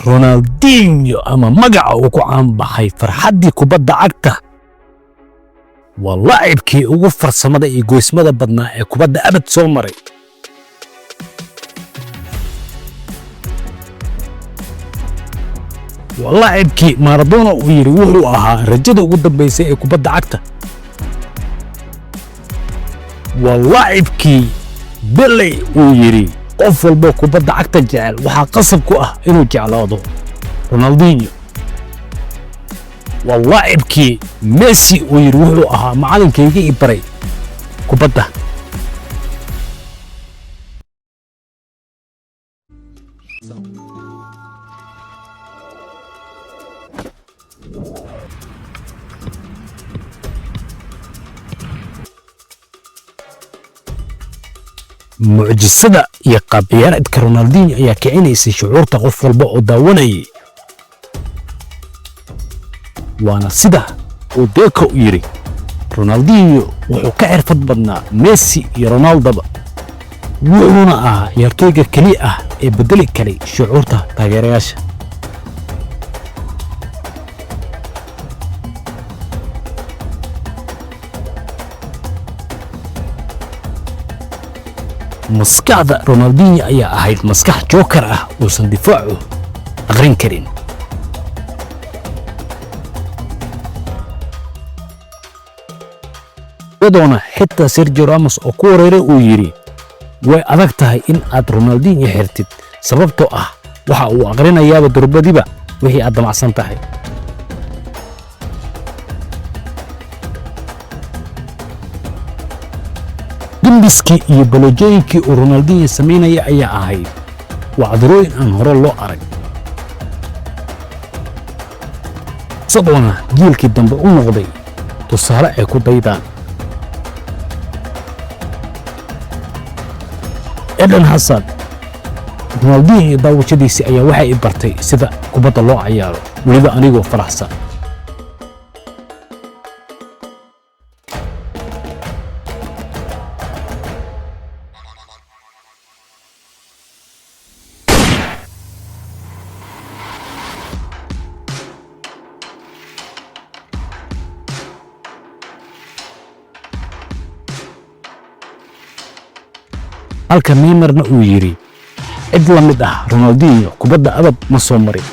رونالدينيو أما مقع وكوعان بحي فرحدي كوبادة عكتا والله يبكي وغفر سمدا إيقو اسمدا بدنا كوبادة أبد سومري والله يبكي مارادونا ويري وحو أها رجدا وقدام بيسي كوبادة عكتا والله يبكي بيلي ويري qof walba kubadda cagta jecel waxa qasab ku ah inuu jeclaado Ronaldinho wallahi ibki Messi oo yiri wuxuu ahaa macalinkayga i baray kubadda معجزة يا قابيرة رونالدينيو يا كعينيسي شعورته qof walba oo daawanayay waana sida uu Deco yiri Ronaldinho wuxuu ka xirfad badnaa Messi iyo Ronaldo wuxuuna ahaa ciyaartooyga kaliya ah ee bedeli karay shucuurta taageerayaasha مسكعة رونالدينيو أيا أهيد مسكح جوكر وصن دفاعه أغرين كرين بدونا حتى سيرجيو راموس أو كوريري ويري way adag tahay in aad Ronaldinho xirtid sababtoo ah waxa uu aqrinayaa durbadiba wixii aad damacsan tahay dimbiski iyo balojooyinkii uu Ronaldinho sameynaya ayaa ahayd wacdarooyin aan hore loo arag sababna jiilkii dambe u noqday tusaale ay ku daydaan Eden Hazard Ronaldinho daawashadiisa ayaa waxay bartay sida kubadda loo ciyaaro waliba anigoo faraxsan halka Neymarna uu yiri cid la mid ah Ronaldinho kubadda abad ma soo marin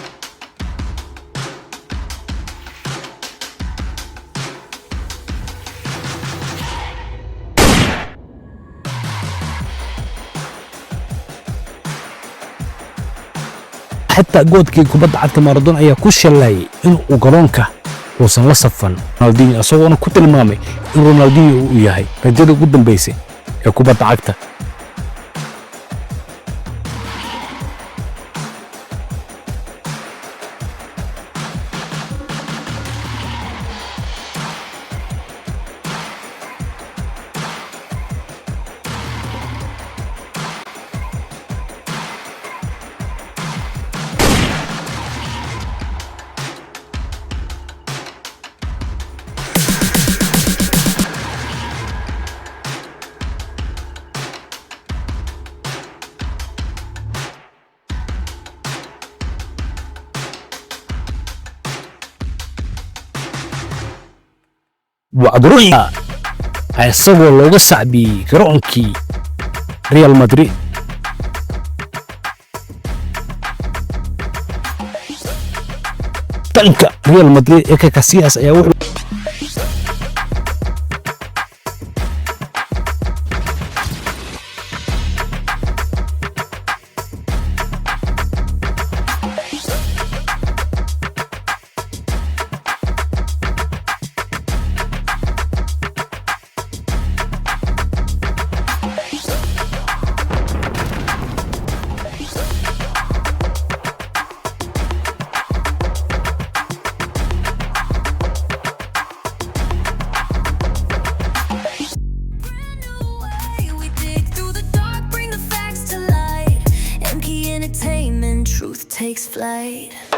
حتى goodkii kubadda cagta Maradona ayaa ku shalayay in uu garoonka uusan la safan Ronaldinho asagoo ku tilmaamay in Ronaldinho uu yahay rajada ugu dambeysay ee kubadda cagta وعدرويا هيصغوا لوغا سعبي كرونكي ريال مدريد تنكا ريال مدريد إيكا كاسياس أيا Truth takes flight.